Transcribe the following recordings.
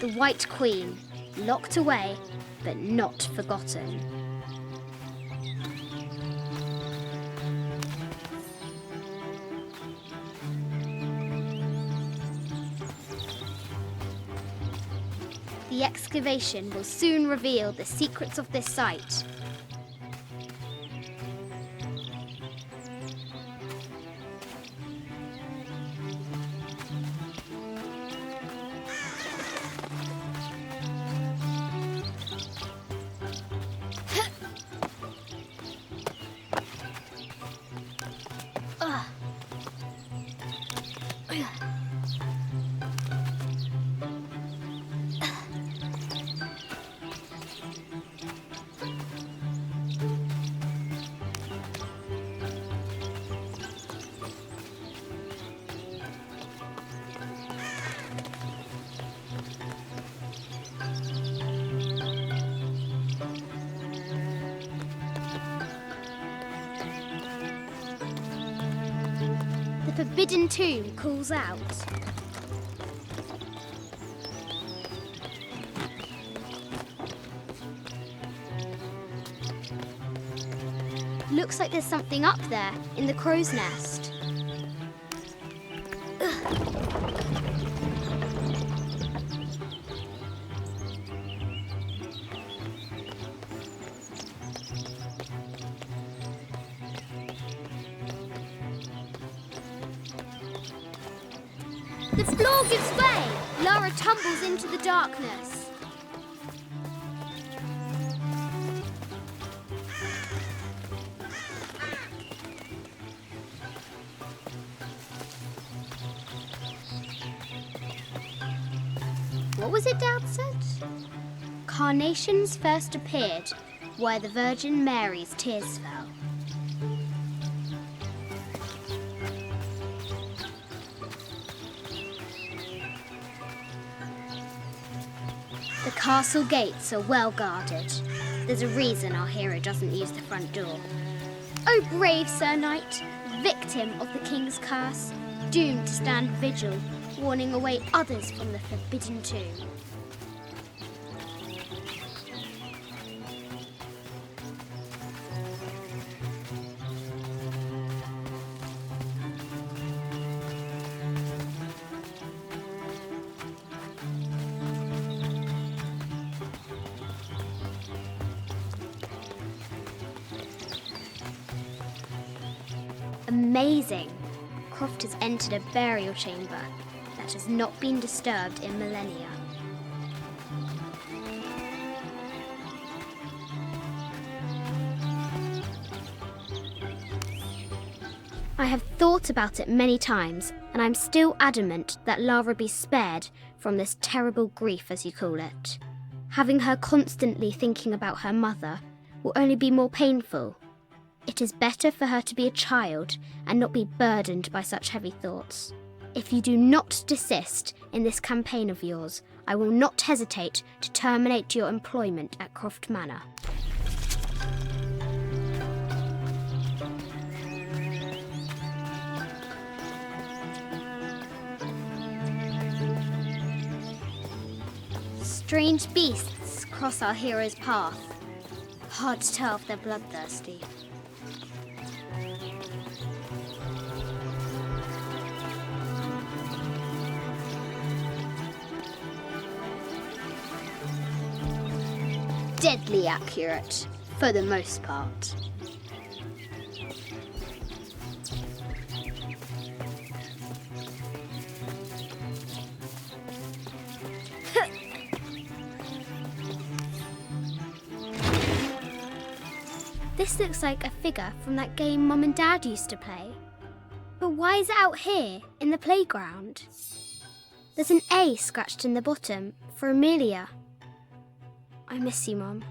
The White Queen, locked away, but not forgotten. The excavation will soon reveal the secrets of this site. The forbidden tomb calls out. Looks like there's something up there in the crow's nest. The floor gives way! Lara tumbles into the darkness. What was it Dad said? Carnations first appeared where the Virgin Mary's tears fell. The castle gates are well guarded. There's a reason our hero doesn't use the front door. Oh, brave Sir Knight, victim of the king's curse, doomed to stand vigil, warning away others from the forbidden tomb. Amazing! Croft has entered a burial chamber that has not been disturbed in millennia. I have thought about it many times, and I'm still adamant that Lara be spared from this terrible grief, as you call it. Having her constantly thinking about her mother will only be more painful. It is better for her to be a child and not be burdened by such heavy thoughts. If you do not desist in this campaign of yours, I will not hesitate to terminate your employment at Croft Manor. Strange beasts cross our hero's path. Hard to tell if they're bloodthirsty. Deadly accurate, for the most part. This looks like a figure from that game Mum and Dad used to play. But why is it out here, in the playground? There's an A scratched in the bottom, for Amelia. I miss you, Mum.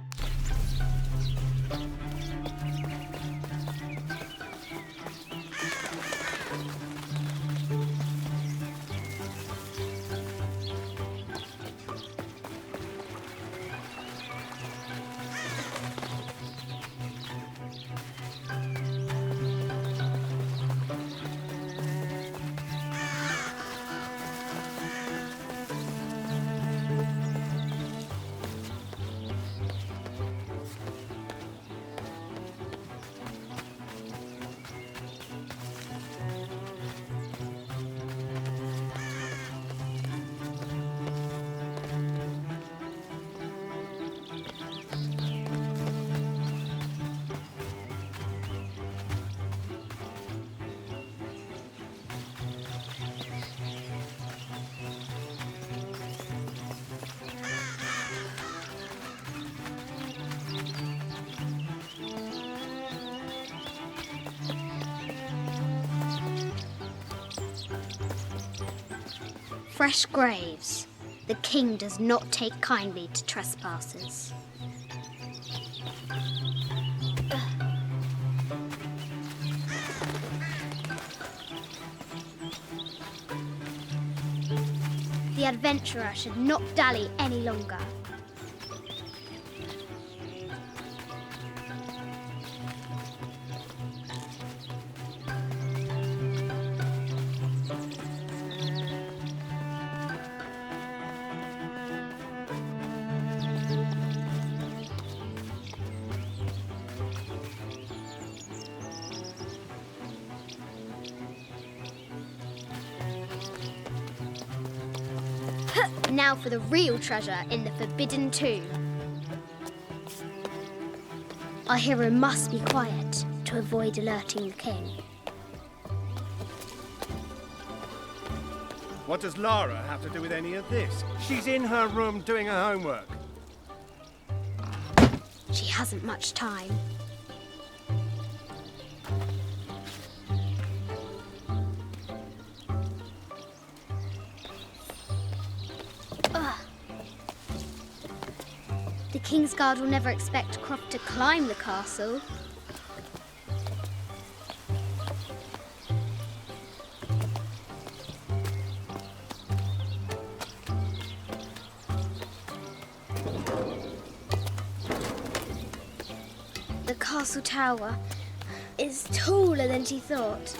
fresh graves. The king does not take kindly to trespassers. The adventurer should not dally any longer. Now for the real treasure in the forbidden tomb. Our hero must be quiet to avoid alerting the king. What does Lara have to do with any of this? She's in her room doing her homework. She hasn't much time. The King's Guard will never expect Croft to climb the castle. The castle tower is taller than she thought.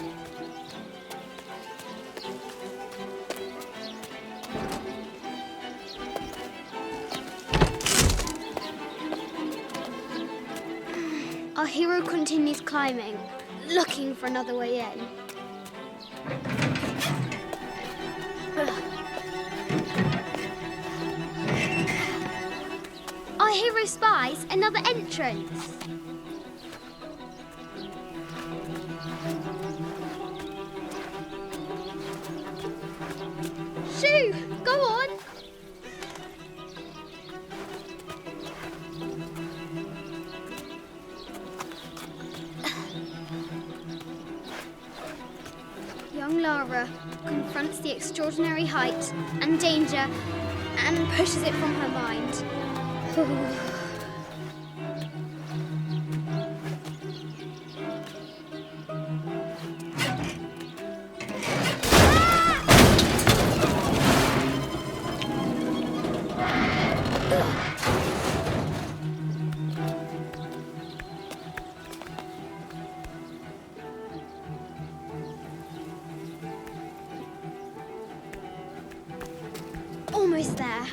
Our hero continues climbing, looking for another way in. Our hero spies another entrance. Shoo! Go on! Young Lara confronts the extraordinary height and danger and pushes it from her mind. Almost there.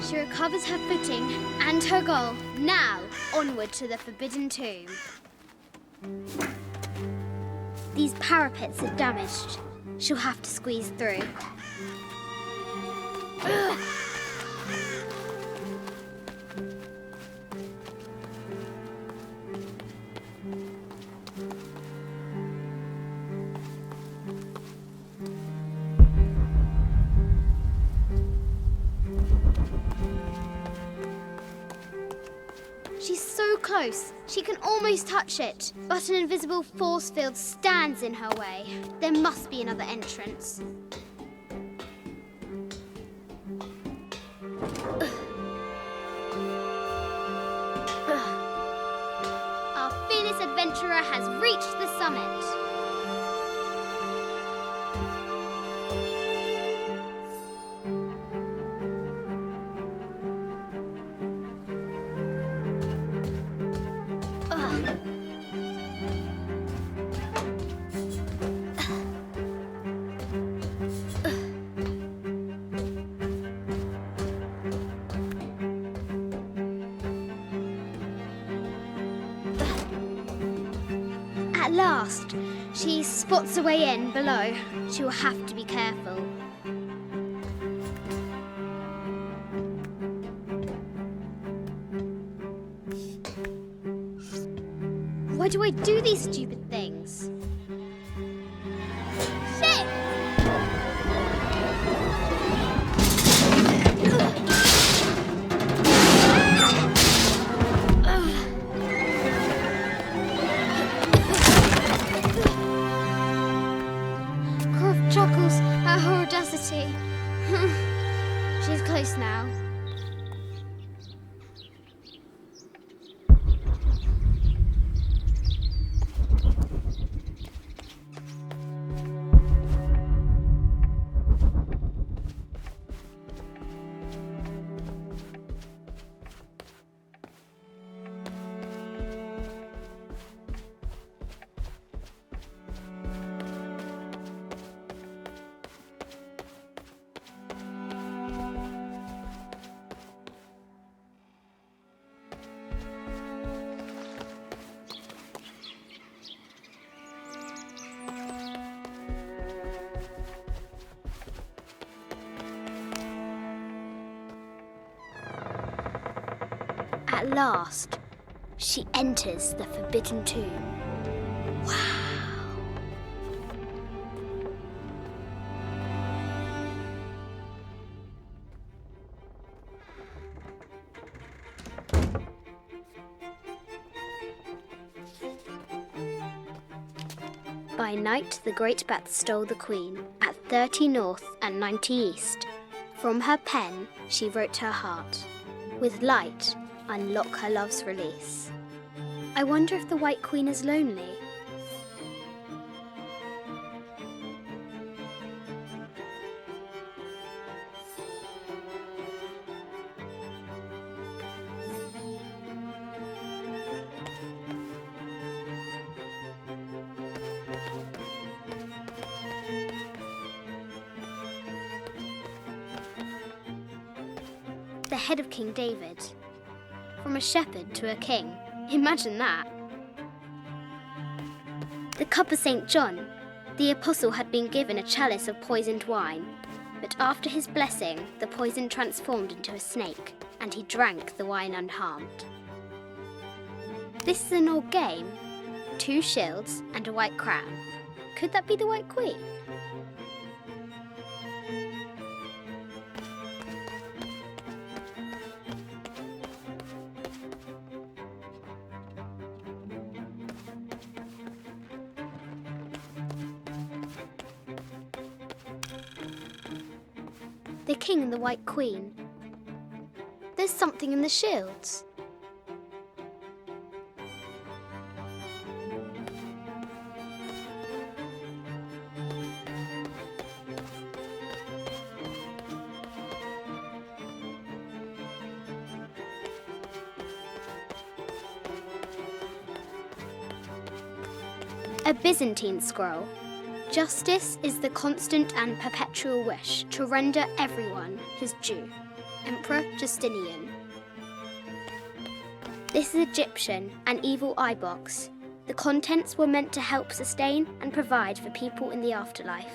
She recovers her footing and her goal. Now, onward to the forbidden tomb. These parapets are damaged. She'll have to squeeze through. She's so close, she can almost touch it, but an invisible force field stands in her way. There must be another entrance. Our fearless adventurer has reached the summit. At last, she spots a way in below. She will have to be careful. Why do I do these stupid things? Shit! She's close now. At last, she enters the forbidden tomb. Wow! By night, the great bat stole the queen at 30 north and 90 east. From her pen, she wrote her heart. With light, unlock her love's release. I wonder if the White Queen is lonely. The head of King David. From a shepherd to a king. Imagine that. The cup of St. John. The apostle had been given a chalice of poisoned wine, but after his blessing, the poison transformed into a snake, and he drank the wine unharmed. This is an old game. 2 shields and a white crown. Could that be the White Queen? The king and the White Queen. There's something in the shields. A Byzantine scroll. Justice is the constant and perpetual wish to render everyone his due. Emperor Justinian. This is Egyptian, an evil eye box. The contents were meant to help sustain and provide for people in the afterlife.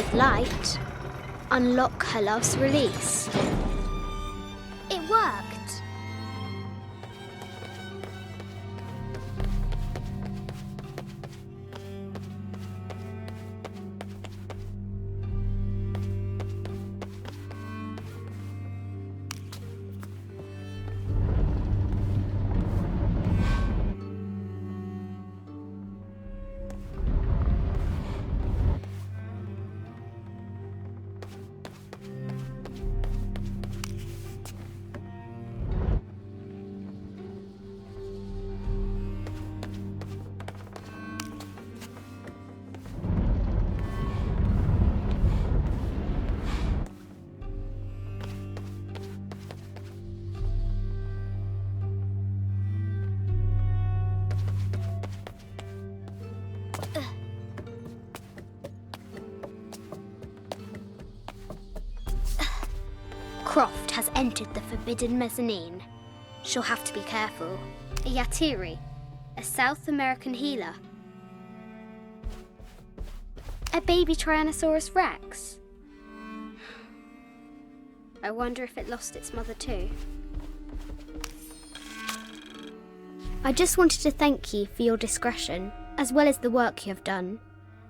with light. Unlock her love's release. It worked. Croft has entered the forbidden mezzanine. She'll have to be careful. A Yatiri, a South American healer. A baby Tyrannosaurus Rex. I wonder if it lost its mother too. I just wanted to thank you for your discretion, as well as the work you have done.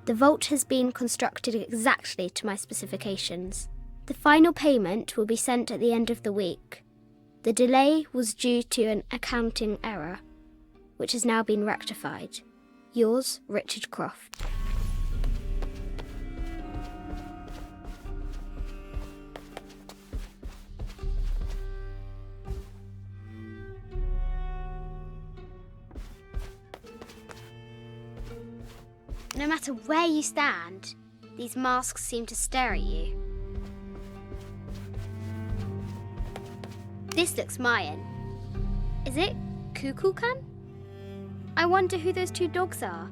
The vault has been constructed exactly to my specifications. The final payment will be sent at the end of the week. The delay was due to an accounting error, which has now been rectified. Yours, Richard Croft. No matter where you stand, these masks seem to stare at you. This looks Mayan. Is it Kukulkan? I wonder who those two dogs are.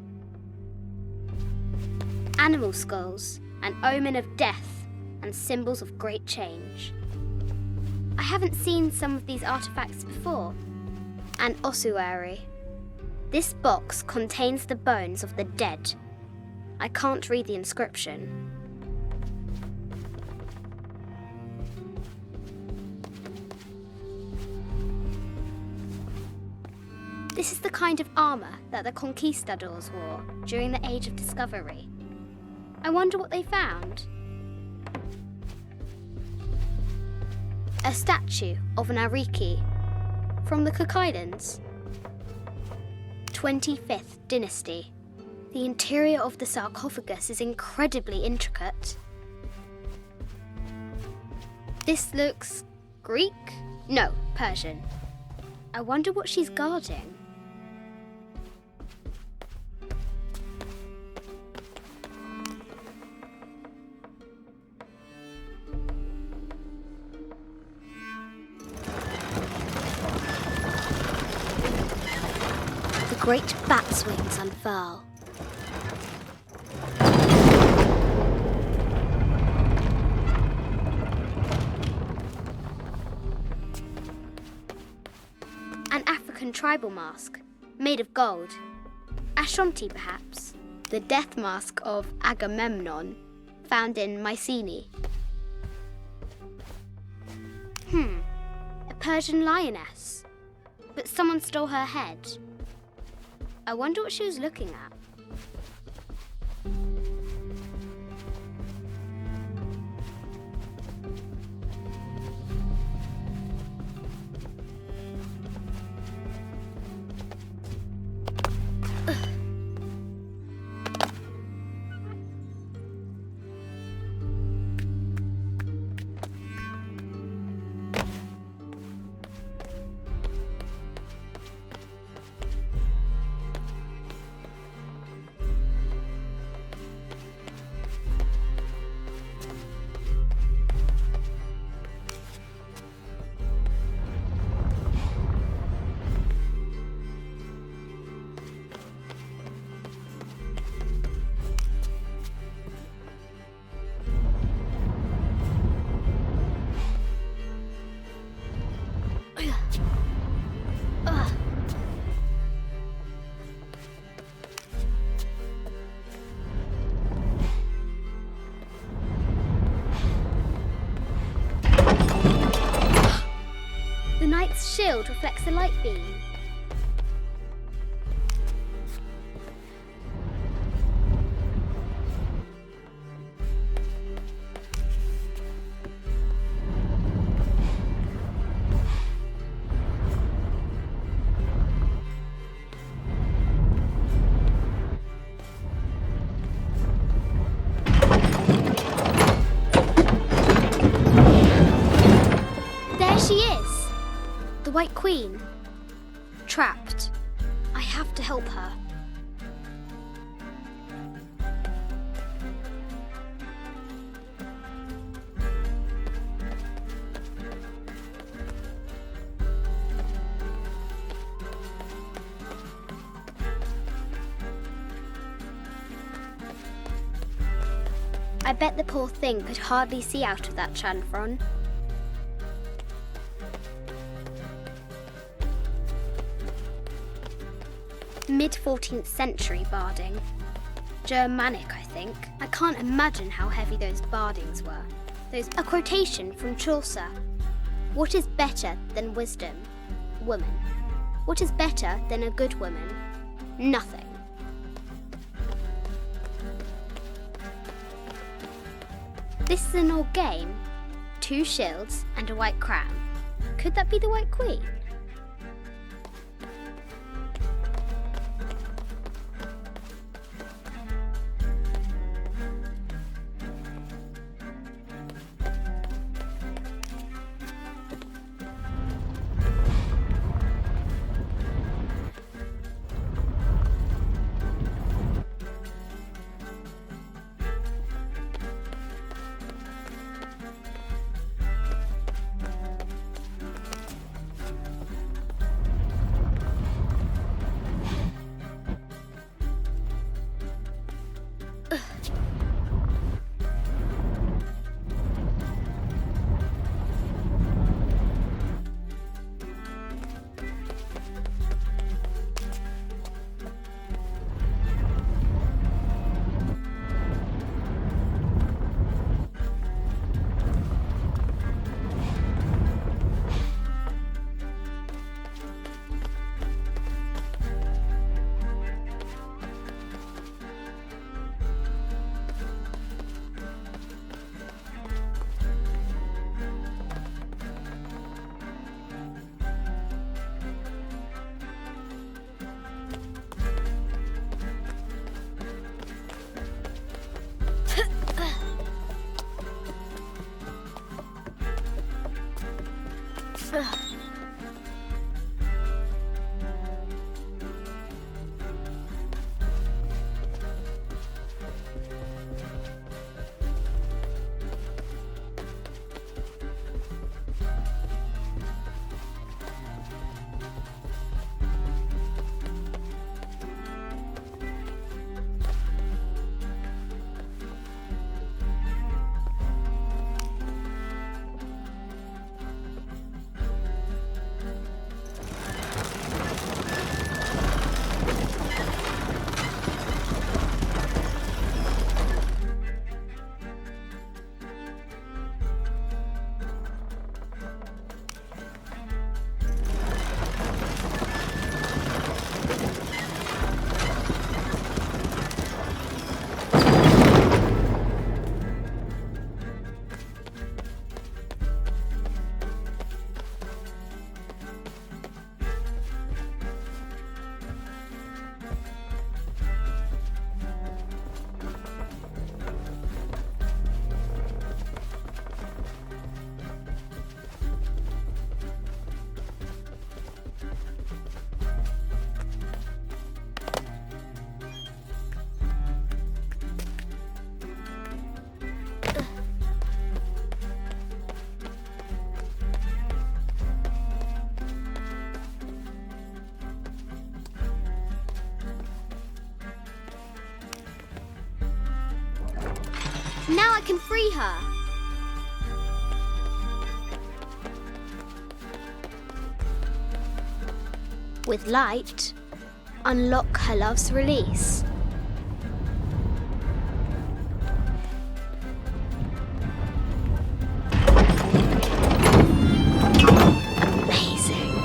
Animal skulls, an omen of death and symbols of great change. I haven't seen some of these artifacts before. An ossuary. This box contains the bones of the dead. I can't read the inscription. This is the kind of armour that the conquistadors wore during the Age of Discovery. I wonder what they found. A statue of an Ariki from the Cook Islands. 25th Dynasty. The interior of the sarcophagus is incredibly intricate. This looks Greek? No, Persian. I wonder what she's guarding. The great bat's wings unfurl. An African tribal mask, made of gold. Ashanti, perhaps. The death mask of Agamemnon, found in Mycenae. A Persian lioness. But someone stole her head. I wonder what she was looking at. its shield reflects the light beam. There she is! The White Queen. Trapped. I have to help her. I bet the poor thing could hardly see out of that chanfron. Mid-14th century barding. Germanic, I think. I can't imagine how heavy those bardings were. A quotation from Chaucer. What is better than wisdom? Woman. What is better than a good woman? Nothing. This is an old game. 2 shields and a white crown. Could that be the White Queen? Now I can free her. With light, unlock her love's release. Amazing.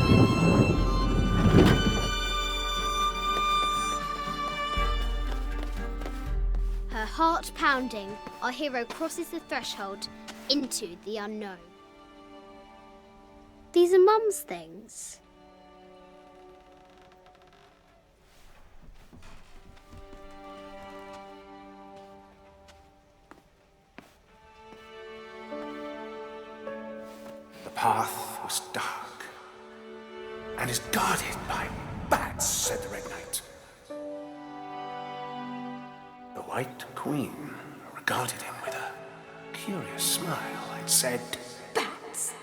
pounding, our hero crosses the threshold into the unknown. These are Mum's things. The path was dark and is guarded by bats, said the Red Knight. The White Queen regarded him with a curious smile and said, Bats?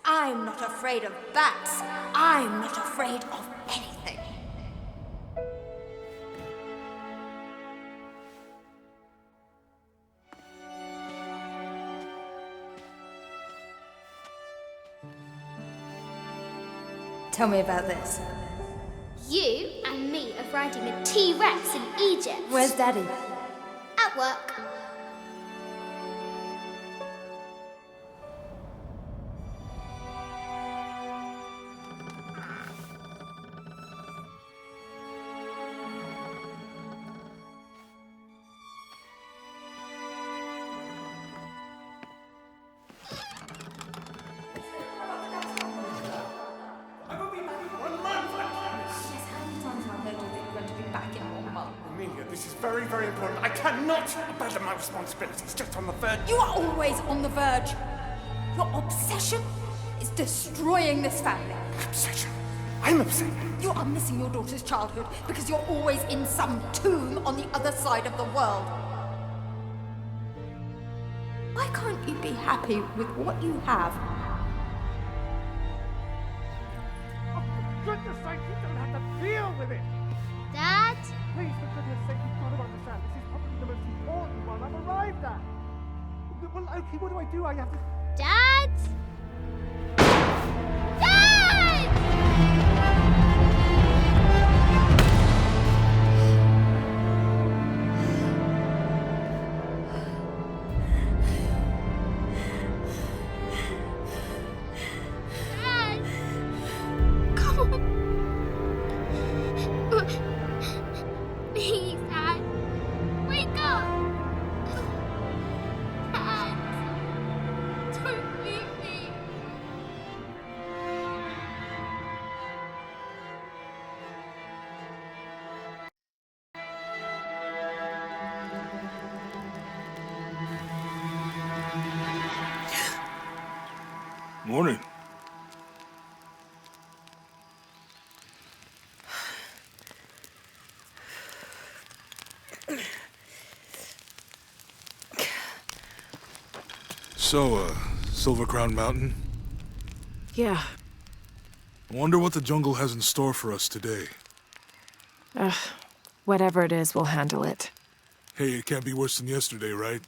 I'm not afraid of bats. I'm not afraid of anything. Tell me about this. You and me are riding a T-Rex in Egypt. Where's Daddy? At work. Amelia, this is very, very important. I cannot abandon my responsibilities just on the verge. You are always on the verge. Your obsession is destroying this family. Obsession? I'm upset. You are missing your daughter's childhood because you're always in some tomb on the other side of the world. Why can't you be happy with what you have? Oh, for goodness sake, you don't have to deal with it. Dad? Please, for goodness sake, you've got to understand. This is probably the most important one I've arrived at. Well, okay, what do I do? I have to... Dad? Dad! Dad! Come on. Please, Dad. Wake up. Dad. Don't leave me. Morning. So, Silver Crown Mountain? Yeah. I wonder what the jungle has in store for us today. Whatever it is, we'll handle it. Hey, it can't be worse than yesterday, right?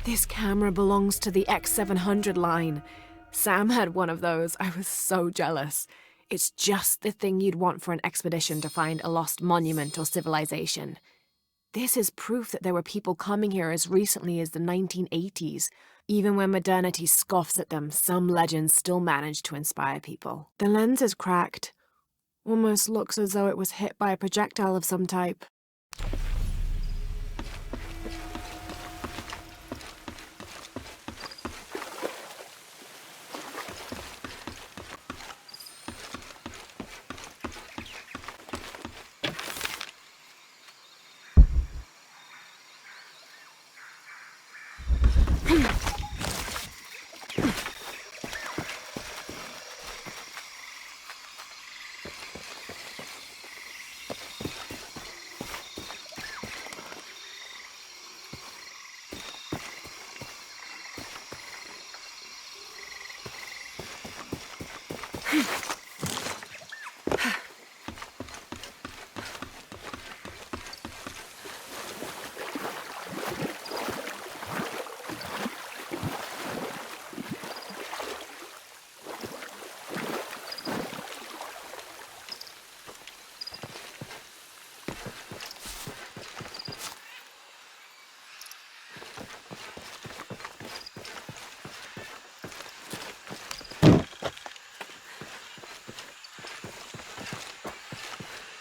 This camera belongs to the X700 line. Sam had one of those. I was so jealous. It's just the thing you'd want for an expedition to find a lost monument or civilization. This is proof that there were people coming here as recently as the 1980s. Even when modernity scoffs at them, some legends still manage to inspire people. The lens is cracked. Almost looks as though it was hit by a projectile of some type.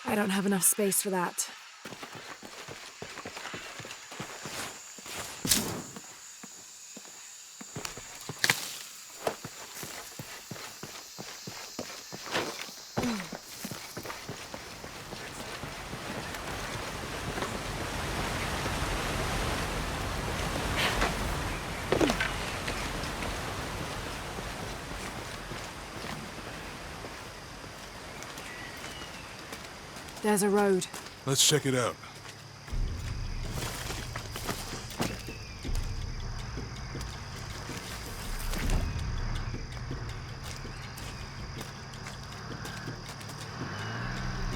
I don't have enough space for that. There's a road. Let's check it out.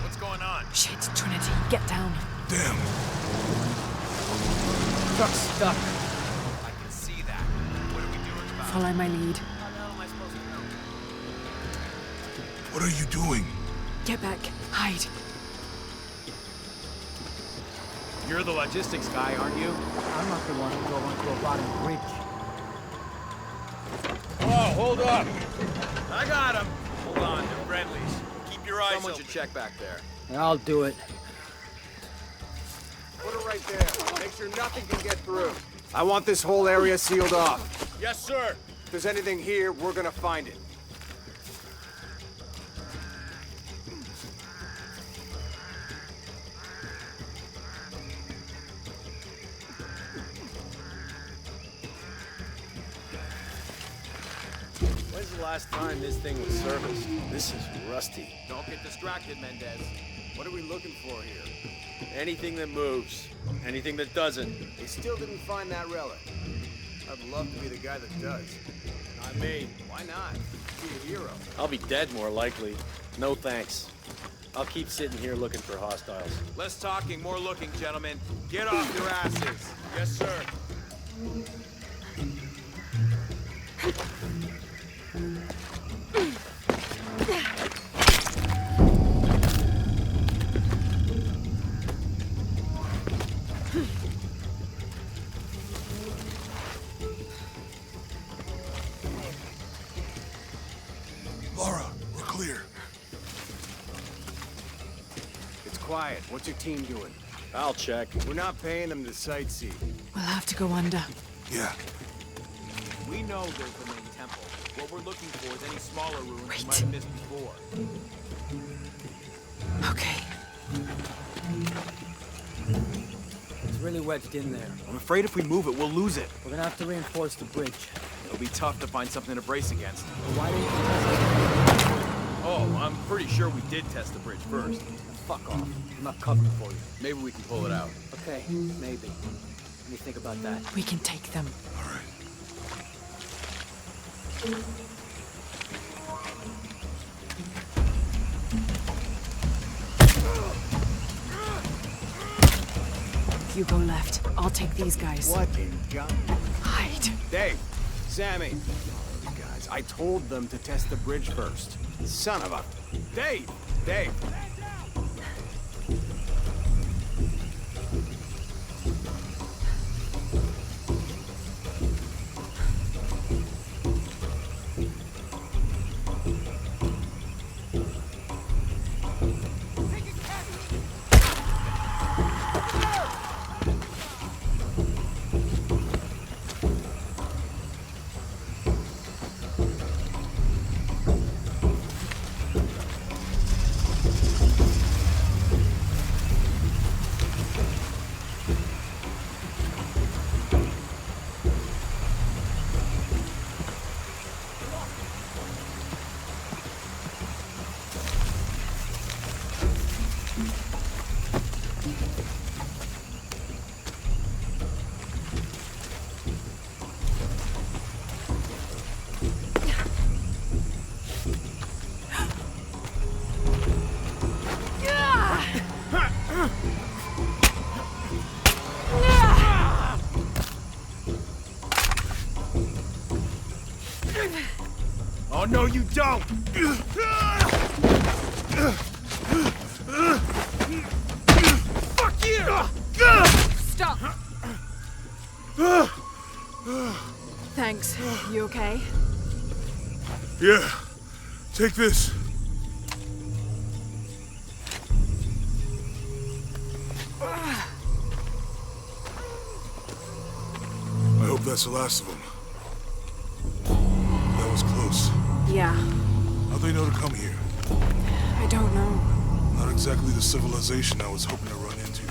What's going on? Shit, Trinity, get down. Damn. Truck's stuck. I can see that. What are we doing about it? Follow my lead. How the hell am I supposed to know? What are you doing? Get back. Hide. You're the logistics guy, aren't you? I'm not the one who drove onto a bottom bridge. Whoa, hold up! I got him! Hold on, they're friendlies. Keep your eyes Someone open. should check back there. I'll do it. Put it right there. Make sure nothing can get through. I want this whole area sealed off. Yes, sir! If there's anything here, we're gonna find it. When's the last time this thing was serviced? This is rusty. Don't get distracted, Mendez. What are we looking for here? Anything that moves. Anything that doesn't. They still didn't find that relic. I'd love to be the guy that does. Not me. Why not? Be a hero. I'll be dead more likely. No thanks. I'll keep sitting here looking for hostiles. Less talking, more looking, gentlemen. Get off your asses. Yes, sir. Laura, we're clear. It's quiet. What's your team doing? I'll check. We're not paying them to sightsee. We'll have to go under. Yeah. We know there's the main temple. What we're looking for is any smaller ruins Wait. we might have missed before. Okay. It's really wedged in there. I'm afraid if we move it, we'll lose it. We're gonna have to reinforce the bridge. It'll be tough to find something to brace against. But why didn't you test Oh, I'm pretty sure we did test the bridge first. it? Fuck off. I'm not covering for you. Maybe we can pull it out. Okay, maybe. Let me think about that. We can take them. All right. You go left. I'll take these guys. What in God? Hide. Dave, Sammy. Guys, I told them to test the bridge first. Son of a... Dave! Dave! Oh, no, you don't! Fuck you! Stop! Thanks. You okay? Yeah. Take this. I hope that's the last of them. That was close. Yeah. How'd they know to come here? I don't know. Not exactly the civilization I was hoping to run into.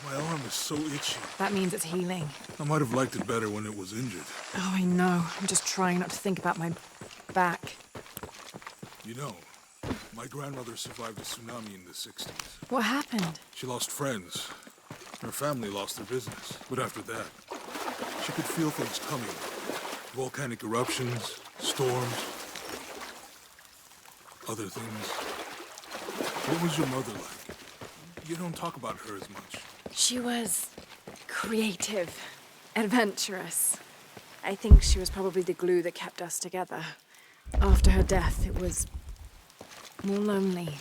My arm is so itchy. That means it's healing. I might have liked it better when it was injured. Oh, I know. I'm just trying not to think about my back. You know, my grandmother survived a tsunami in the 60s. What happened? She lost friends. Her family lost their business. But after that, she could feel things coming. Volcanic eruptions, storms, other things. What was your mother like? You don't talk about her as much. She was creative, adventurous. I think she was probably the glue that kept us together. After her death, it was more lonely.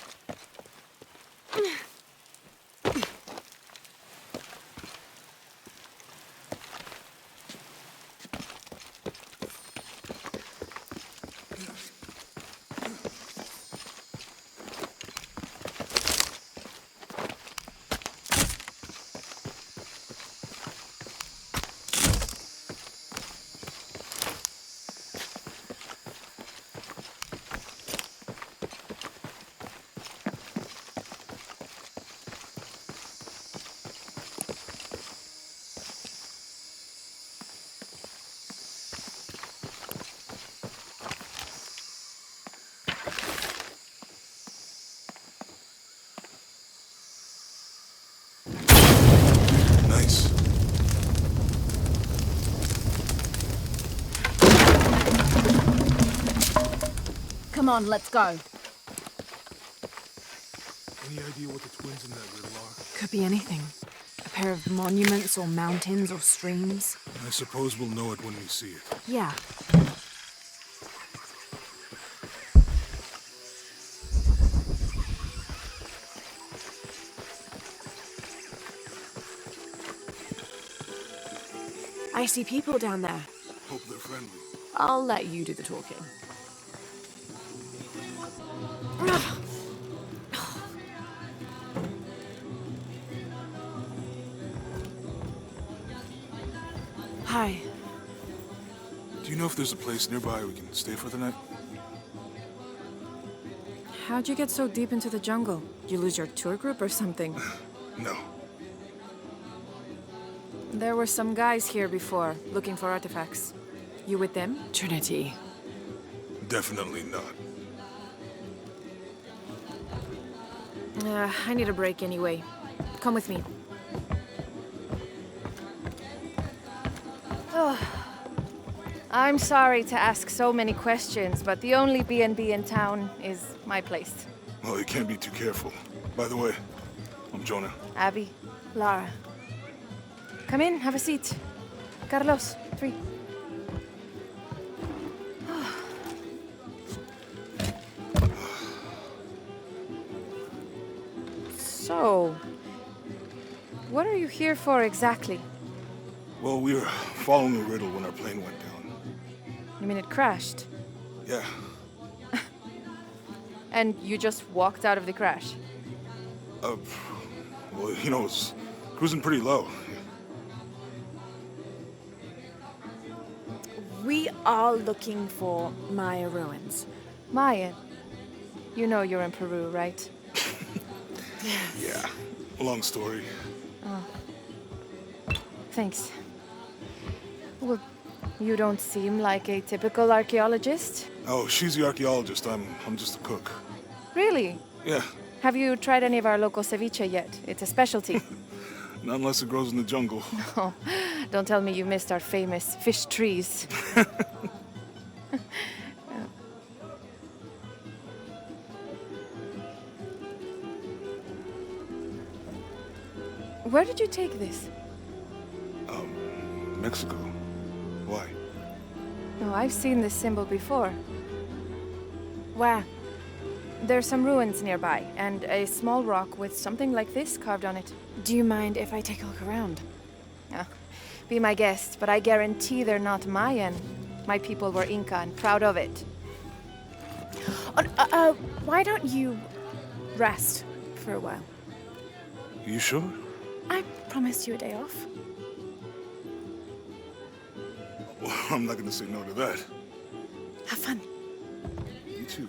Come on, let's go. Any idea what the twins in that riddle are? Could be anything. A pair of monuments or mountains or streams. I suppose we'll know it when we see it. Yeah. I see people down there. Hope they're friendly. I'll let you do the talking. Hi. Do you know if there's a place nearby we can stay for the night? How'd you get so deep into the jungle? You lose your tour group or something? No. There were some guys here before, looking for artifacts. You with them? Trinity. Definitely not. I need a break anyway. Come with me. Oh. I'm sorry to ask so many questions, but the only B&B in town is my place. Well, you can't be too careful. By the way, I'm Jonah. Abby, Lara. Come in, have a seat. Carlos, 3. So, what are you here for exactly? Well, we were following a riddle when our plane went down. You mean it crashed? Yeah. And you just walked out of the crash? Well, you know, it's cruising pretty low. We are looking for Maya ruins. Maya? You know you're in Peru, right? Yeah. Long story. Oh. Thanks. Well, you don't seem like a typical archaeologist. Oh, she's the archaeologist. I'm just a cook. Really? Yeah. Have you tried any of our local ceviche yet? It's a specialty. Not unless it grows in the jungle. Oh, don't tell me you missed our famous fish trees. Where did you take this? Mexico. Why? Oh, I've seen this symbol before. Where? There's some ruins nearby, and a small rock with something like this carved on it. Do you mind if I take a look around? Oh, be my guest, but I guarantee they're not Mayan. My people were Inca and proud of it. Why don't you rest for a while? You sure? I promised you a day off. Well, I'm not gonna say no to that. Have fun. You too.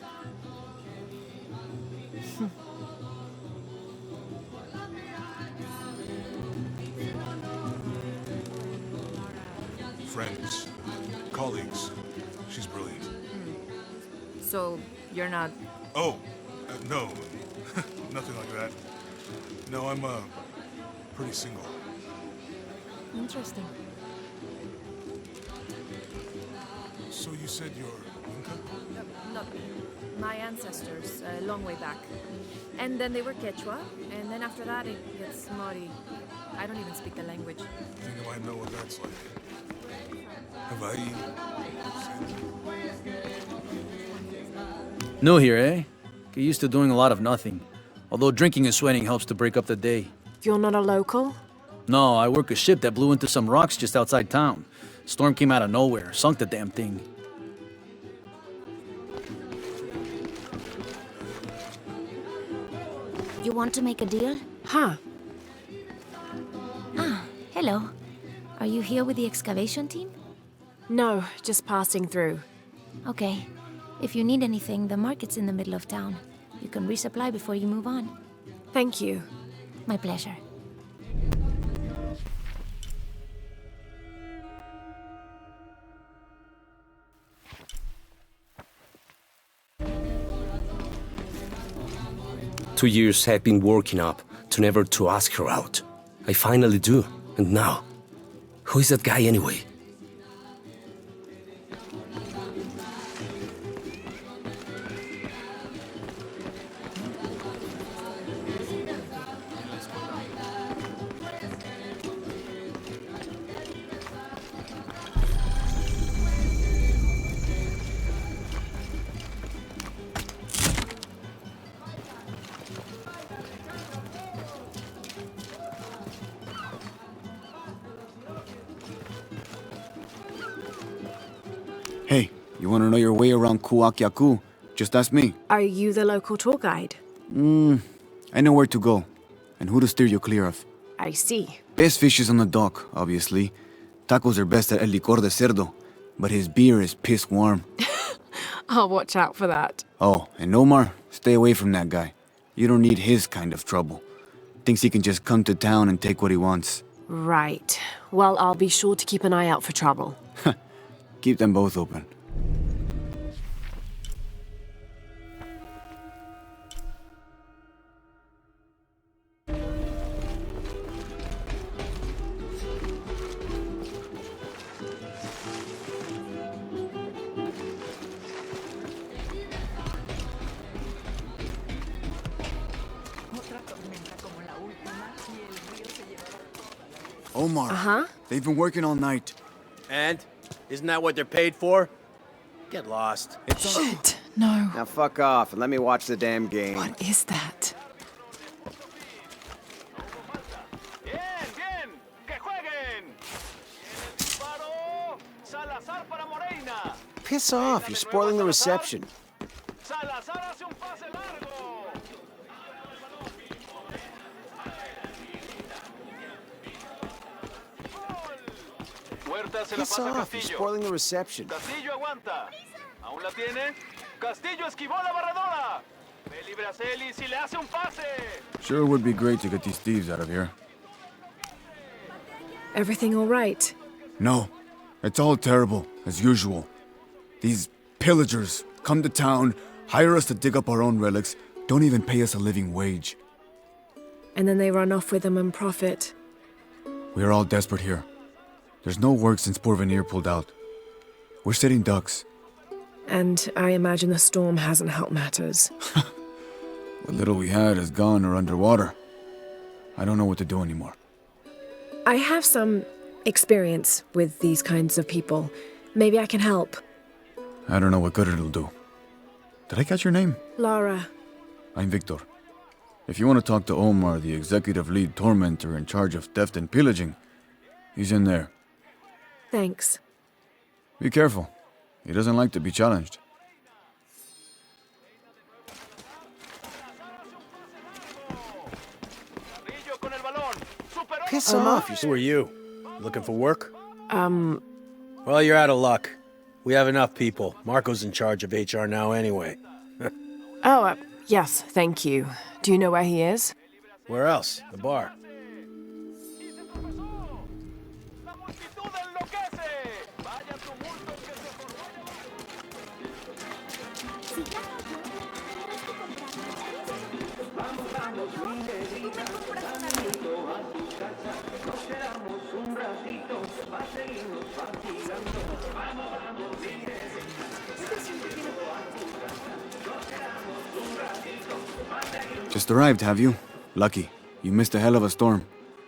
Friends. Colleagues. She's brilliant. So, you're not... Oh, no. Nothing like that. No, I'm, pretty single. Interesting. So you said you're Inca? Not me. My ancestors, a long way back. And then they were Quechua, and then after that it gets Mori. I don't even speak the language. I think I might know what that's like. Have I... New here, eh? Get used to doing a lot of nothing. Although drinking and sweating helps to break up the day. You're not a local? No, I work a ship that blew into some rocks just outside town. Storm came out of nowhere, sunk the damn thing. You want to make a deal? Huh. Ah, hello. Are you here with the excavation team? No, just passing through. Okay. If you need anything, the market's in the middle of town. You can resupply before you move on. Thank you. My pleasure. Two years I've been working up to never to ask her out. I finally do, and now, who is that guy anyway? You want to know your way around Kuwaq Yaku? Just ask me. Are you the local tour guide? I know where to go, and who to steer you clear of. I see. Best fish is on the dock, obviously. Tacos are best at El Licor de Cerdo, but his beer is piss warm. I'll watch out for that. Oh, and Omar, stay away from that guy. You don't need his kind of trouble. Thinks he can just come to town and take what he wants. Right. Well, I'll be sure to keep an eye out for trouble. Keep them both open. Omar. Uh-huh. They've been working all night. And? Isn't that what they're paid for? Get lost. Shit, no. Now fuck off and let me watch the damn game. What is that? Piss off, you're spoiling the reception. Piss off, you're spoiling the reception. Castillo aguanta. ¿Aún la tiene? Castillo esquivó la barredora. Me libra Celis y le hace un pase. Sure would be great to get these thieves out of here. Everything all right? No. It's all terrible, as usual. These pillagers come to town, hire us to dig up our own relics, don't even pay us a living wage. And then they run off with them and profit. We are all desperate here. There's no work since Porvenir pulled out. We're sitting ducks. And I imagine the storm hasn't helped matters. What little we had is gone or underwater. I don't know what to do anymore. I have some experience with these kinds of people. Maybe I can help. I don't know what good it'll do. Did I catch your name? Lara. I'm Victor. If you want to talk to Omar, the executive lead tormentor in charge of theft and pillaging, he's in there. Thanks. Be careful. He doesn't like to be challenged. Piss off. Who are you? Looking for work? Well, you're out of luck. We have enough people. Marco's in charge of HR now anyway. Yes, thank you. Do you know where he is? Where else? The bar. Just arrived, have you? Lucky. You missed a hell of a storm.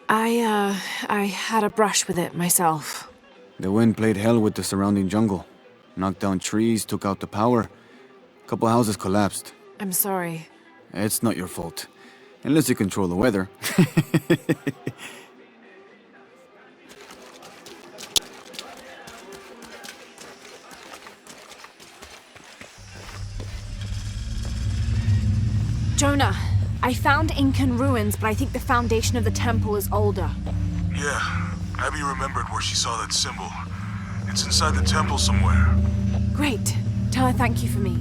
I had a brush with it myself. The wind played hell with the surrounding jungle. Knocked down trees, took out the power. A couple houses collapsed. I'm sorry. It's not your fault. Unless you control the weather. Jonah, I found Incan ruins, but I think the foundation of the temple is older. Yeah, Abby remembered where she saw that symbol. It's inside the temple somewhere. Great. Tell her thank you for me.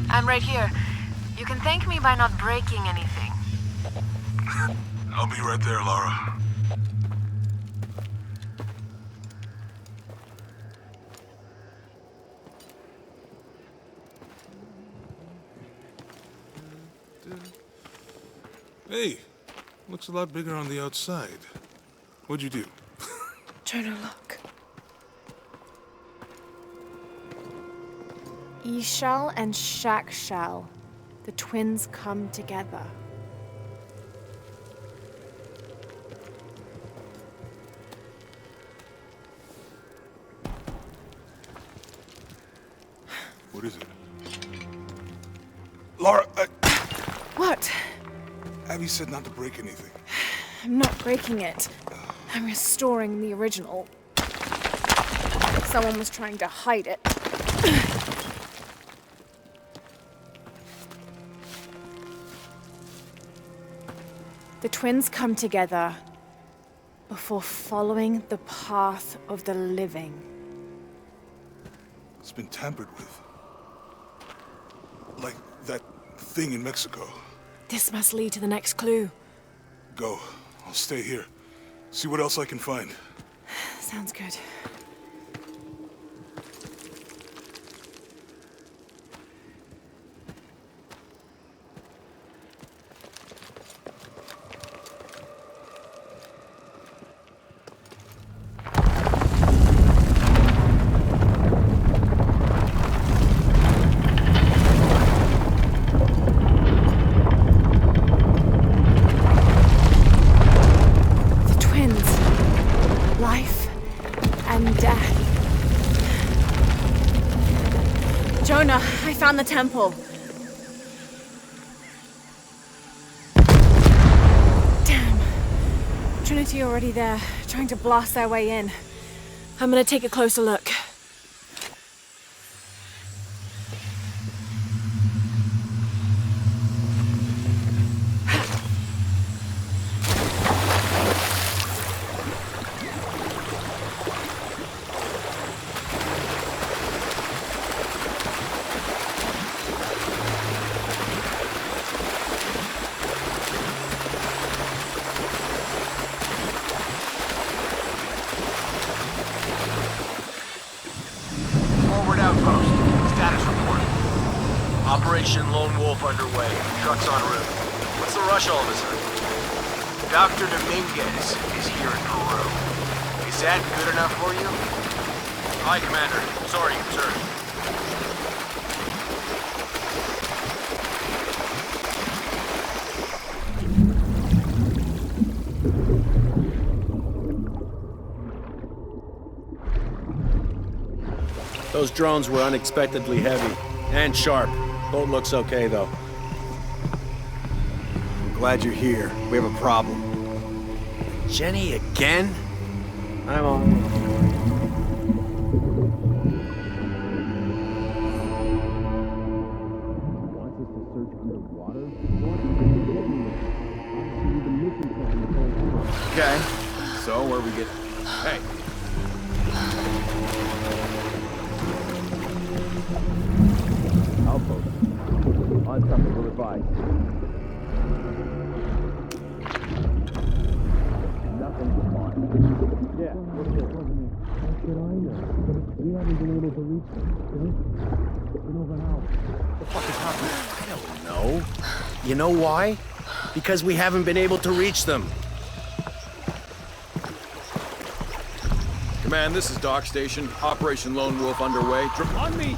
I'm right here. You can thank me by not breaking anything. I'll be right there, Lara. Hey, looks a lot bigger on the outside. What'd you do? Jonah, look. Ishal and Shakshal. The twins come together. What is it? Lara, What? Abby said not to break anything. I'm not breaking it. I'm restoring the original. Someone was trying to hide it. The twins come together before following the path of the living. It's been tampered with. Like that thing in Mexico. This must lead to the next clue. Go. I'll stay here. See what else I can find. Sounds good. I found the temple. Damn. Trinity already there, trying to blast their way in. I'm gonna take a closer look. Operation Lone Wolf underway. Trucks en route. What's the rush all of a sudden? Dr. Dominguez is here in Peru. Is that good enough for you? Hi, Commander. Sorry, sir. Those drones were unexpectedly heavy and sharp. Boat looks okay, though. I'm glad you're here. We have a problem. Jenny again? I'm on. Wants us to search underwater? Okay. So, where we get... Hey. Outpost. On something, we'll advise. Nothing to find. Yeah, we're here. How should I know? We haven't been able to reach them. Been over now. What the fuck is happening? I don't know. You know why? Because we haven't been able to reach them. Command, this is Dock Station. Operation Lone Wolf underway. On me!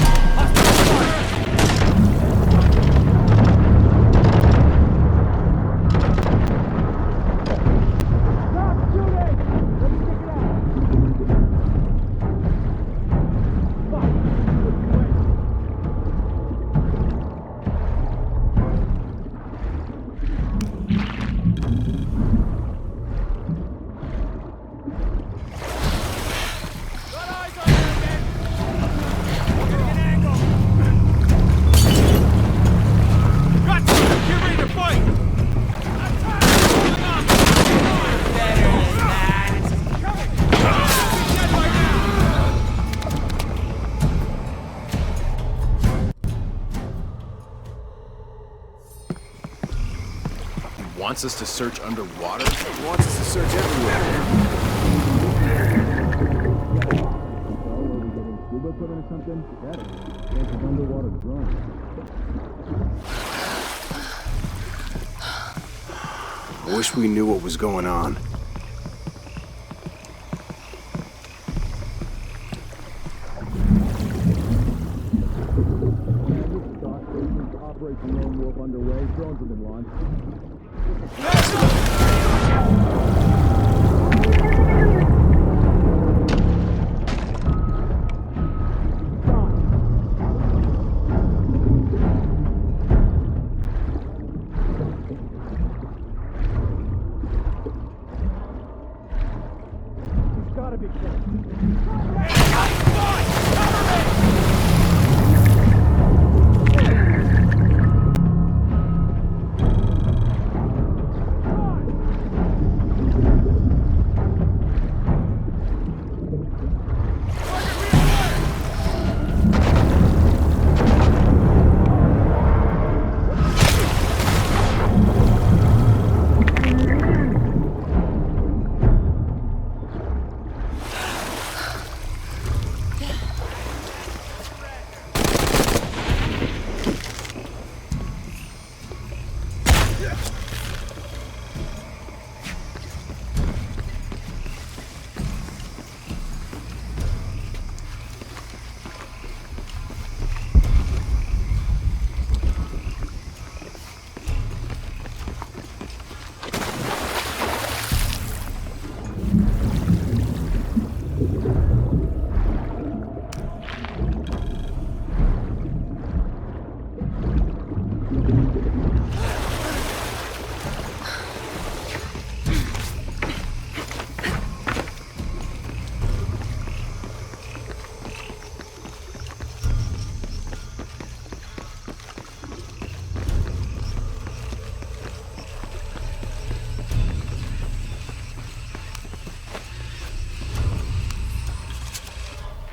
Wants us to search underwater? He wants us to search everywhere. Scuba equipment or something? Got it. There's an underwater drone. I wish we knew what was going on. Operation Lone Wolf underway. Drones have been launched. There's gotta be close.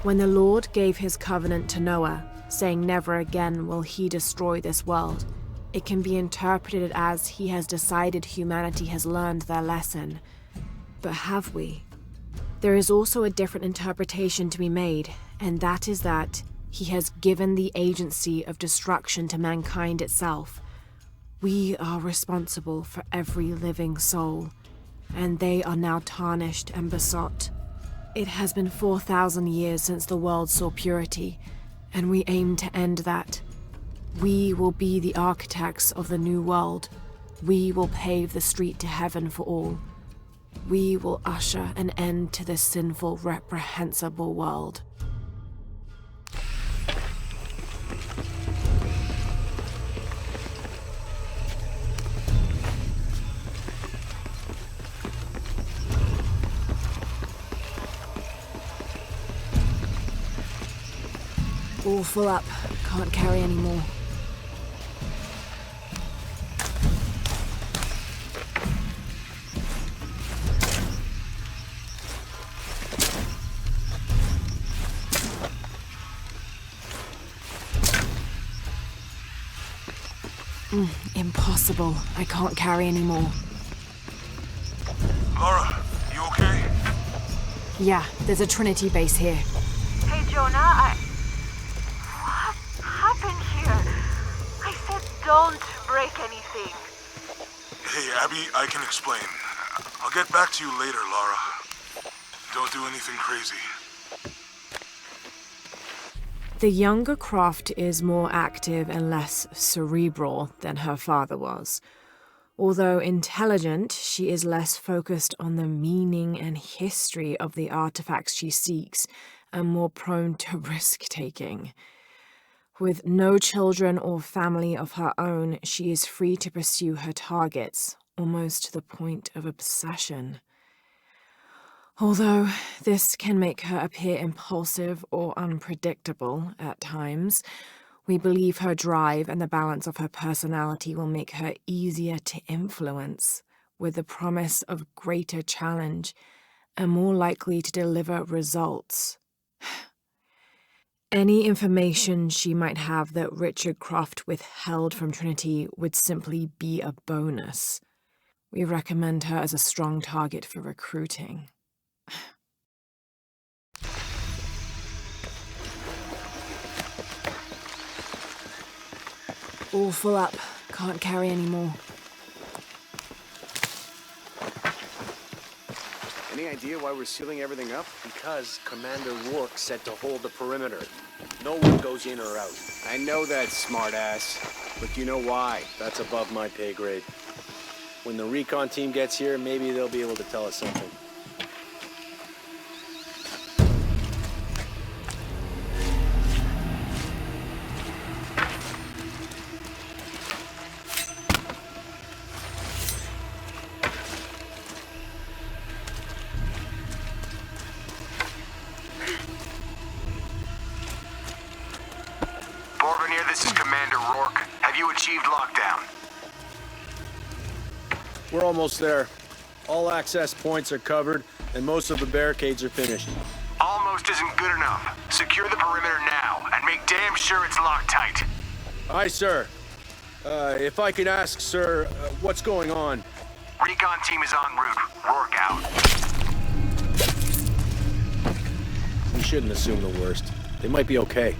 When the Lord gave his covenant to Noah, saying never again will he destroy this world, it can be interpreted as he has decided humanity has learned their lesson. But have we? There is also a different interpretation to be made, and that is that he has given the agency of destruction to mankind itself. We are responsible for every living soul, and they are now tarnished and besought. It has been 4,000 years since the world saw purity, and we aim to end that. We will be the architects of the new world. We will pave the street to heaven for all. We will usher an end to this sinful, reprehensible world. All full up. Can't carry any more. Impossible. I can't carry any more. Lara, you okay? Yeah, there's a Trinity base here. Hey, Jonah, What happened here? I said don't break anything. Hey, Abby, I can explain. I'll get back to you later, Lara. Don't do anything crazy. The younger Croft is more active and less cerebral than her father was. Although intelligent, she is less focused on the meaning and history of the artifacts she seeks and more prone to risk-taking. With no children or family of her own, she is free to pursue her targets, almost to the point of obsession. Although this can make her appear impulsive or unpredictable at times, we believe her drive and the balance of her personality will make her easier to influence, with the promise of greater challenge and more likely to deliver results. Any information she might have that Richard Croft withheld from Trinity would simply be a bonus. We recommend her as a strong target for recruiting. All full up. Can't carry any more. Any idea why we're sealing everything up? Because Commander Rourke said to hold the perimeter. No one goes in or out. I know that, smartass. But you know why? That's above my pay grade. When the recon team gets here, maybe they'll be able to tell us something. This is Commander Rourke. Have you achieved lockdown? We're almost there. All access points are covered, and most of the barricades are finished. Almost isn't good enough. Secure the perimeter now, and make damn sure it's locked tight. Aye, sir. If I could ask, sir, what's going on? Recon team is en route. Rourke out. We shouldn't assume the worst. They might be okay.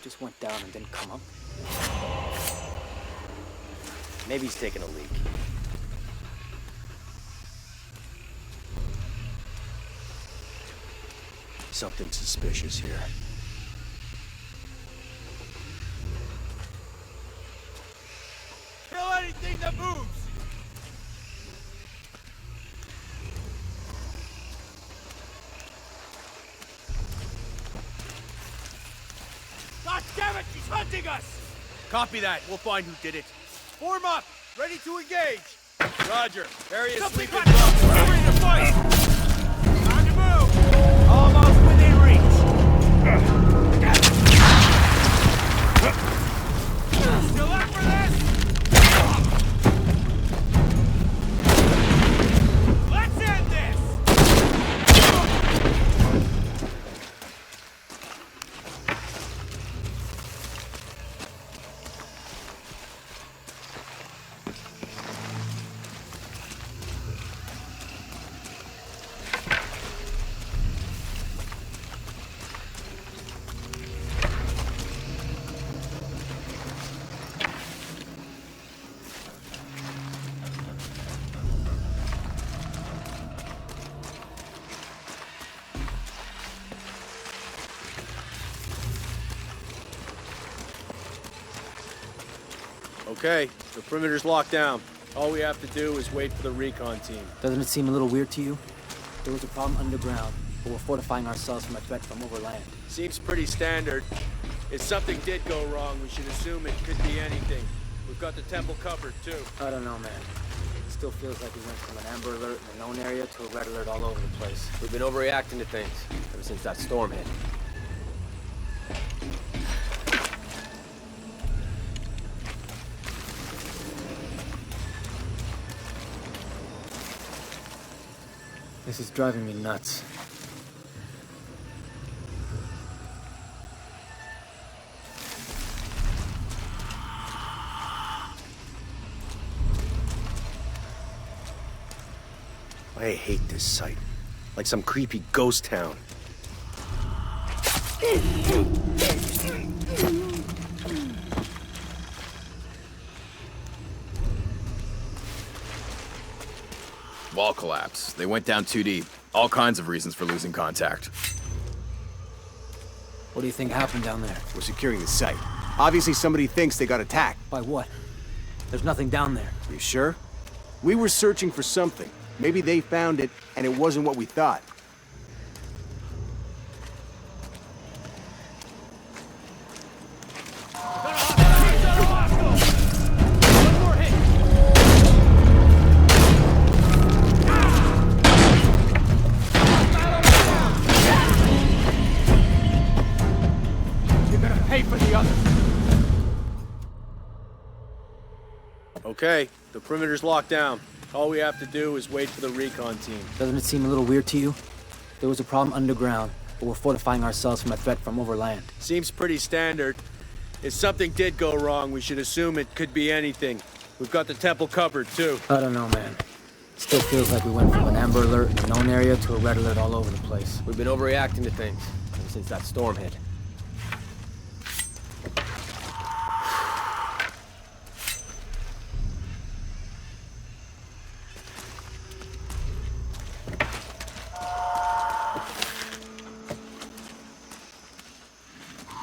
Just went down and didn't come up. Maybe he's taking a leak. Something suspicious here. Kill anything that moves! hunting us! Copy that. We'll find who did it. Form up! Ready to engage! Roger. Area Something sweep hot! We're ready to fight! Time to move! Almost within reach! Still up for this? Let's end this! Okay, the perimeter's locked down. All we have to do is wait for the recon team. Doesn't it seem a little weird to you? There was a problem underground, but we're fortifying ourselves from a threat from overland. Seems pretty standard. If something did go wrong, we should assume it could be anything. We've got the temple covered, too. I don't know, man. It still feels like we went from an amber alert in a known area to a red alert all over the place. We've been overreacting to things ever since that storm hit. This is driving me nuts. I hate this site. Like some creepy ghost town. Wall collapse. They went down too deep. All kinds of reasons for losing contact. What do you think happened down there? We're securing the site. Obviously somebody thinks they got attacked. By what? There's nothing down there. You sure? We were searching for something. Maybe they found it, and it wasn't what we thought. Okay, the perimeter's locked down. All we have to do is wait for the recon team. Doesn't it seem a little weird to you? There was a problem underground, but we're fortifying ourselves from a threat from overland. Seems pretty standard. If something did go wrong, we should assume it could be anything. We've got the temple covered, too. I don't know, man. It still feels like we went from an amber alert in a known area to a red alert all over the place. We've been overreacting to things ever since that storm hit.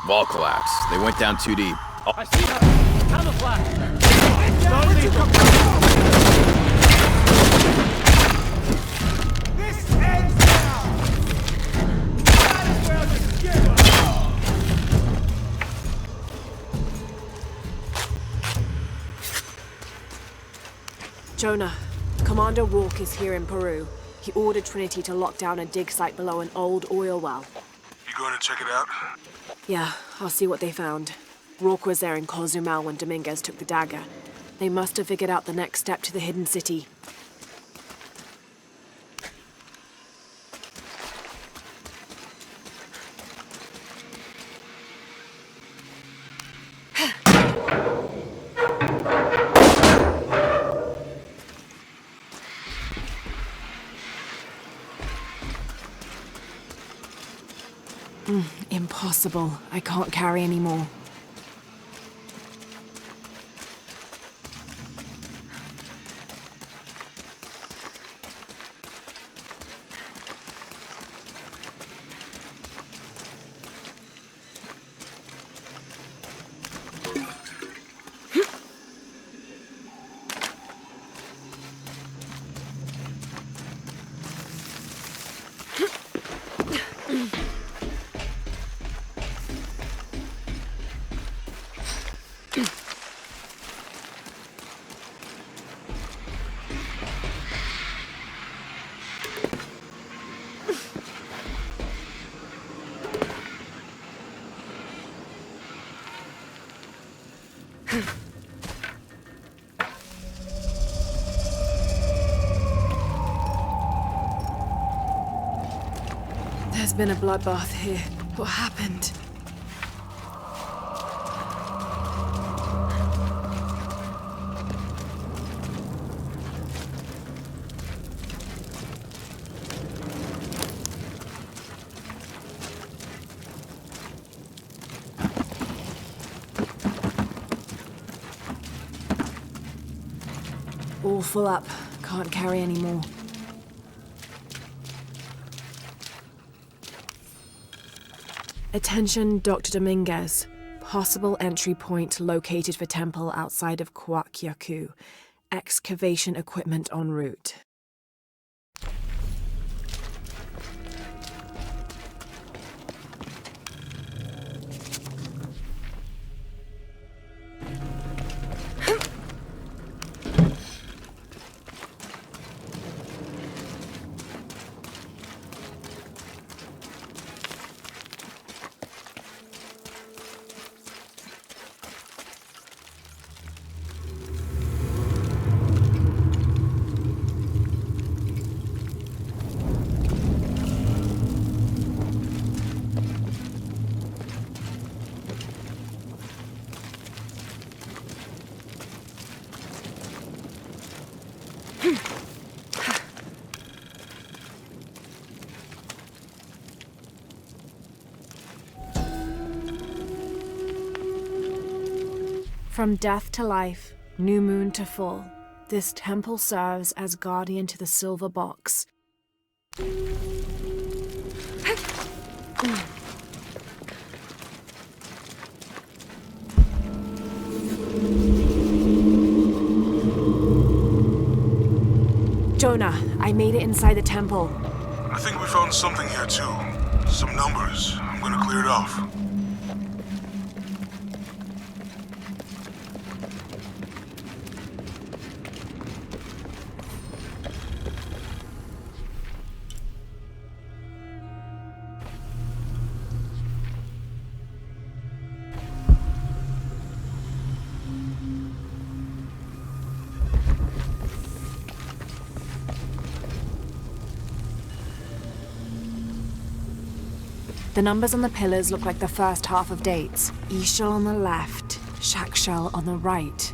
Wall collapse. They went down too deep. I see her! Camouflage! This ends now! That is where the skill Jonah, Commander Rourke is here in Peru. He ordered Trinity to lock down a dig site below an old oil well. You going to check it out? Yeah, I'll see what they found. Rourke was there in Cozumel when Dominguez took the dagger. They must have figured out the next step to the hidden city. Impossible. I can't carry any more. There's been a bloodbath here. What happened? All full up. Can't carry any more. Attention, Dr. Dominguez. Possible entry point located for temple outside of Kuwaq Yaku. Excavation equipment en route. From death to life, new moon to full, this temple serves as guardian to the silver box. Jonah, I made it inside the temple. I think we found something here too. Some numbers. I'm gonna clear it off. The numbers on the pillars look like the first half of dates. Ishal on the left, Shakshal on the right.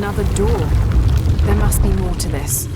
another door. There must be more to this.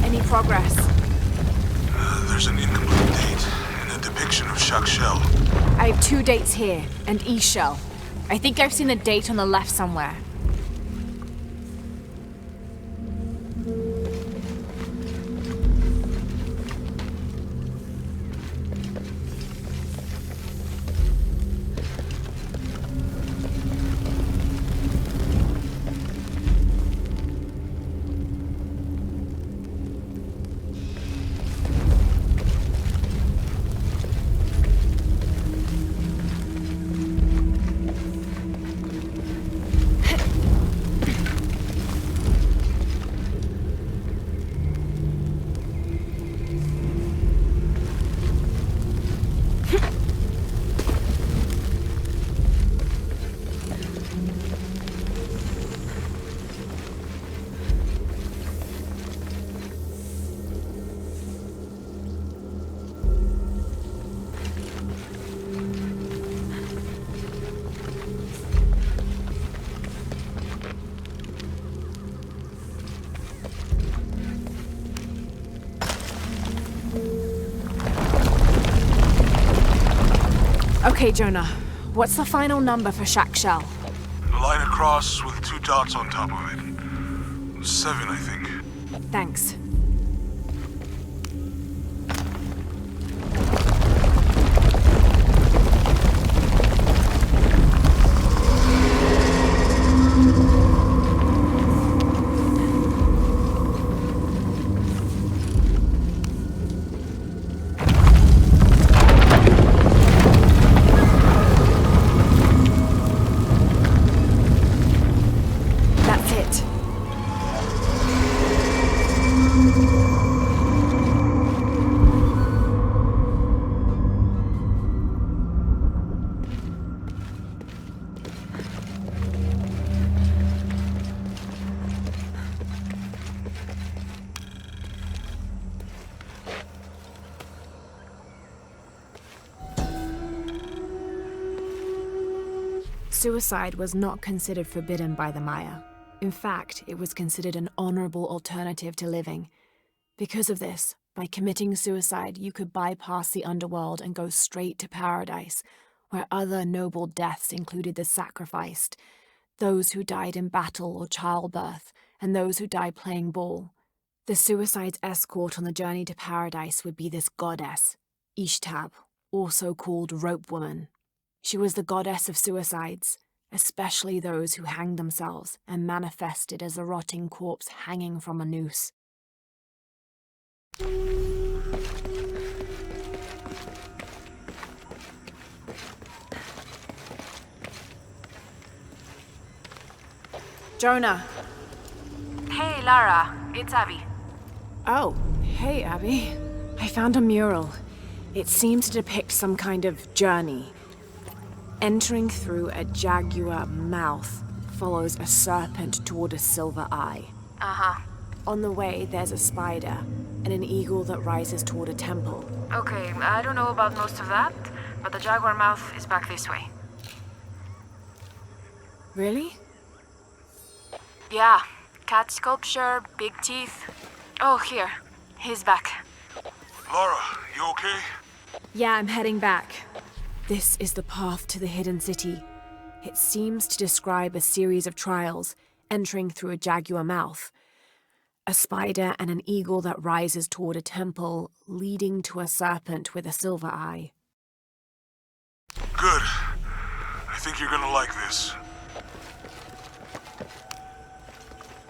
Any progress? There's an incomplete date and a depiction of Shaq Shell. I have 2 dates here, and E-Shell. I think I've seen the date on the left somewhere. Okay, Jonah. What's the final number for Shaq Shell? A line across with 2 dots on top of it. 7, I think. Thanks. Suicide was not considered forbidden by the Maya. In fact, it was considered an honorable alternative to living. Because of this, by committing suicide, you could bypass the underworld and go straight to paradise, where other noble deaths included the sacrificed, those who died in battle or childbirth, and those who died playing ball. The suicide's escort on the journey to paradise would be this goddess, Ishtab, also called Rope Woman. She was the goddess of suicides, especially those who hanged themselves and manifested as a rotting corpse hanging from a noose. Jonah, Hey, Lara. It's Abby. Oh, hey, Abby. I found a mural. It seems to depict some kind of journey. Entering through a jaguar mouth follows a serpent toward a silver eye. Uh-huh. On the way, there's a spider and an eagle that rises toward a temple. Okay, I don't know about most of that, but the jaguar mouth is back this way. Really? Yeah. Cat sculpture, big teeth. Oh, here. He's back. Lara, you okay? Yeah, I'm heading back. This is the path to the hidden city. It seems to describe a series of trials, entering through a jaguar mouth. A spider and an eagle that rises toward a temple, leading to a serpent with a silver eye. Good. I think you're gonna like this.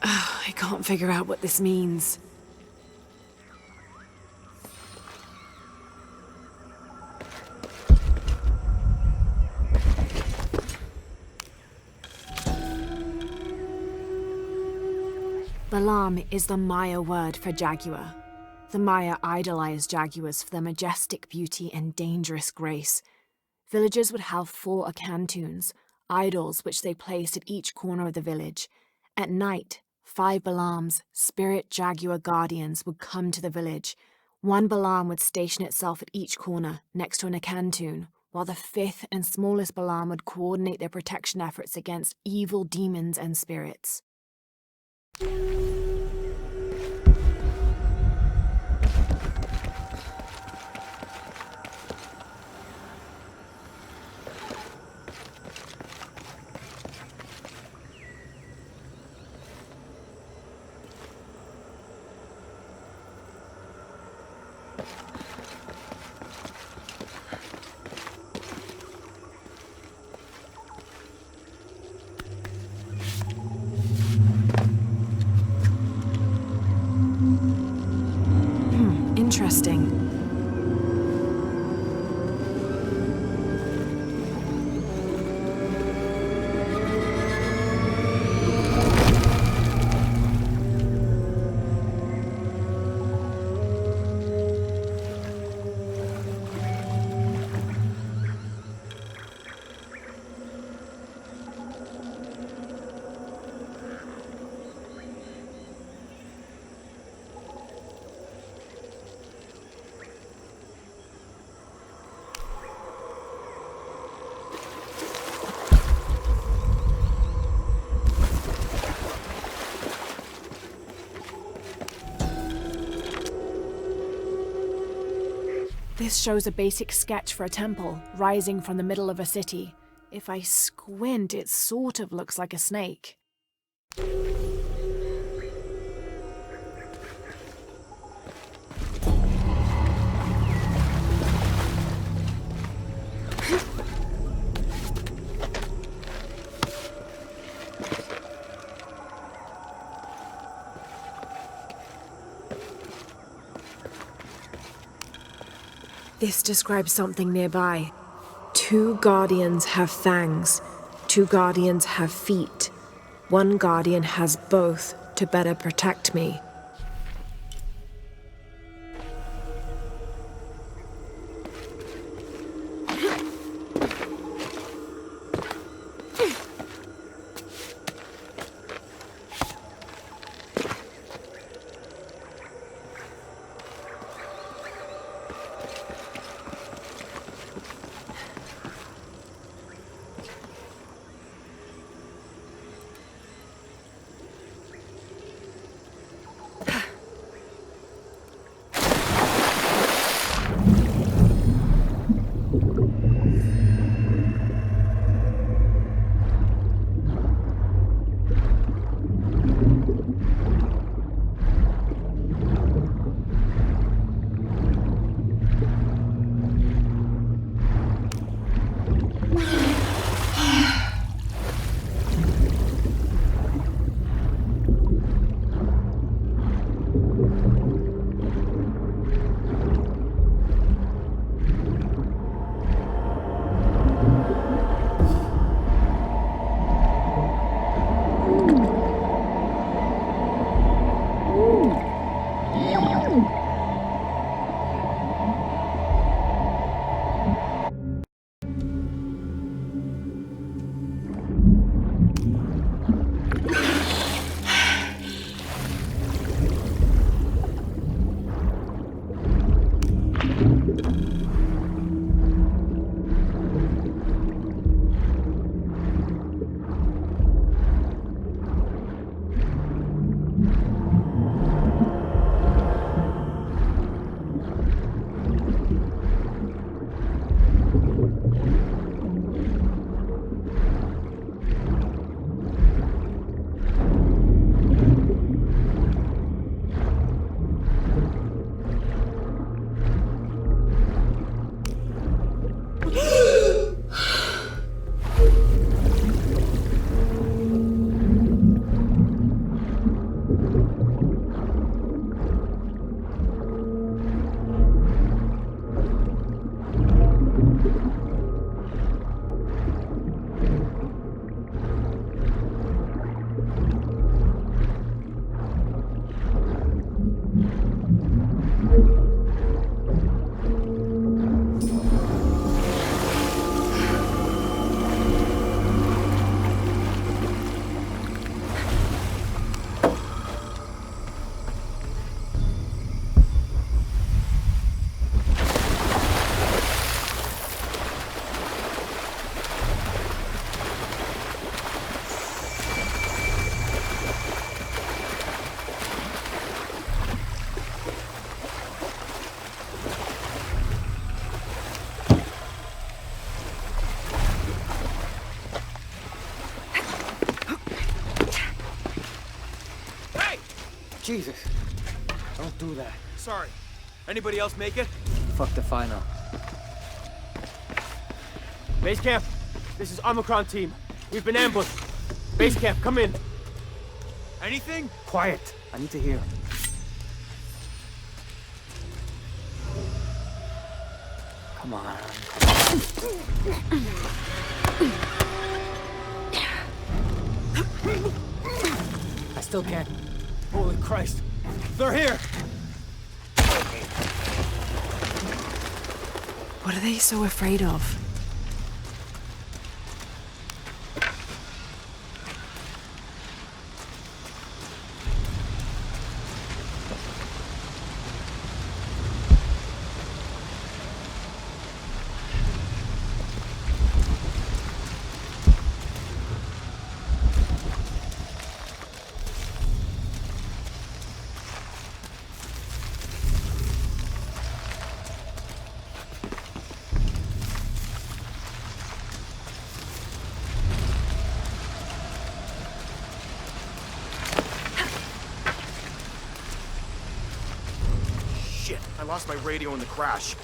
I can't figure out what this means. Balam is the Maya word for jaguar. The Maya idolized jaguars for their majestic beauty and dangerous grace. Villagers would have 4 akantuns, idols which they placed at each corner of the village. At night, 5 Balams, spirit jaguar guardians, would come to the village. 1 Balam would station itself at each corner, next to an akantun, while the 5th and smallest Balam would coordinate their protection efforts against evil demons and spirits. Interesting. This shows a basic sketch for a temple, rising from the middle of a city. If I squint, it sort of looks like a snake. This describes something nearby. 2 guardians have fangs. 2 guardians have feet. 1 guardian has both to better protect me. Jesus. Don't do that. Sorry. Anybody else make it? Fuck the final. Base camp, this is Omicron team. We've been ambushed. Base camp, come in. Anything? Quiet. I need to hear. Come on. I still can't. Holy Christ. They're here! What are they so afraid of? I lost my radio in the crash.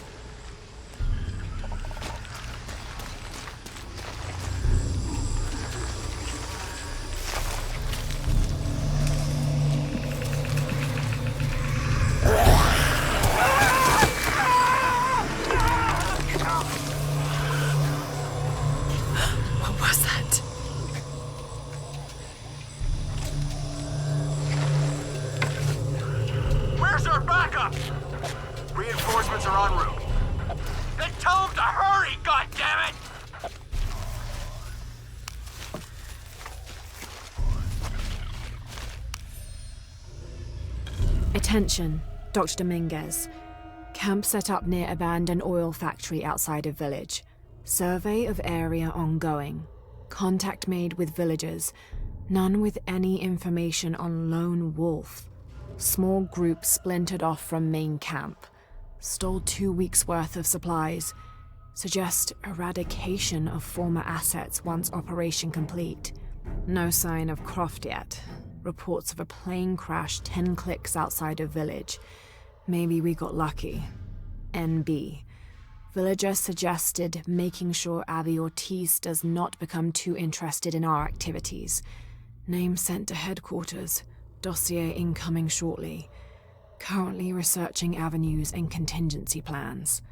What was that? Where's our backup? Reinforcements are en route. Then tell them to hurry, goddammit! Attention, Dr. Dominguez. Camp set up near abandoned oil factory outside of village. Survey of area ongoing. Contact made with villagers. None with any information on lone wolf. Small group splintered off from main camp. Stole 2 weeks' worth of supplies. Suggest eradication of former assets once operation complete. No sign of Croft yet. Reports of a plane crash 10 clicks outside of village. Maybe we got lucky. NB. Villager suggested making sure Abby Ortiz does not become too interested in our activities. Name sent to headquarters. Dossier incoming shortly. Currently researching avenues and contingency plans.